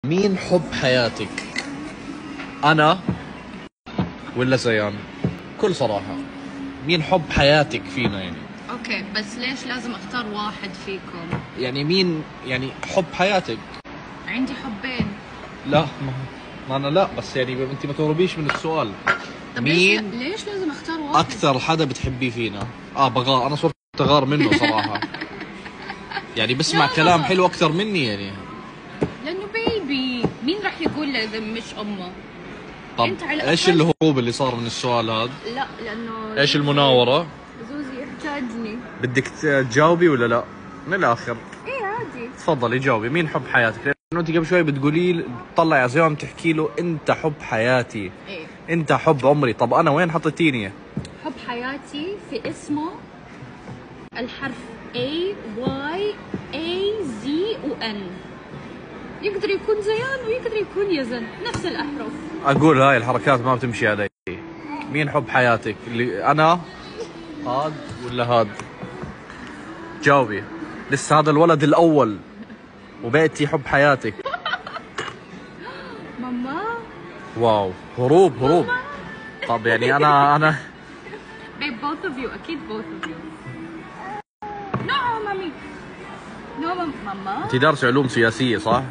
مين حب حياتك؟ أنا ولا زيان؟ بكل صراحة مين حب حياتك فينا يعني؟ اوكي بس ليش لازم اختار واحد فيكم؟ يعني مين يعني حب حياتك؟ عندي حبين. لا ما أنا لا، بس يعني أنت ما تهربيش من السؤال. طب مين ليش لازم اختار واحد؟ أكثر حدا بتحبيه فينا؟ بغار، أنا صرت أغار منه صراحة. يعني بسمع كلام حلو أكثر مني يعني. لأنه بيبي مين راح يقول له إذا مش أمه؟ طب أنت على إيش الهروب اللي صار من السؤال هذا؟ لا لأنه إيش المناورة؟ زوزي يحتاجني. بدك تجاوبي ولا لا؟ من الآخر إيه عادي. تفضلي جاوبي. مين حب حياتك؟ لانه انت قبل شوي بتقولي تطلع يا زيان تحكي له انت حب حياتي. إيه؟ انت حب عمري. طب انا وين حطيتيني؟ حب حياتي في اسمه الحرف A Y A Z و N. يقدر يكون زيان ويقدر يكون يزن، نفس الأحرف. اقول هاي الحركات ما بتمشي علي. مين حب حياتك؟ اللي انا هاد ولا هاد؟ جاوبي. لسه هذا الولد الاول وبقيتي حب حياتك. ماما. واو، هروب. ماما. طب يعني انا Babe, both of you. أكيد both of you. No, مامي. No, ماما. انت دارسه علوم سياسيه صح؟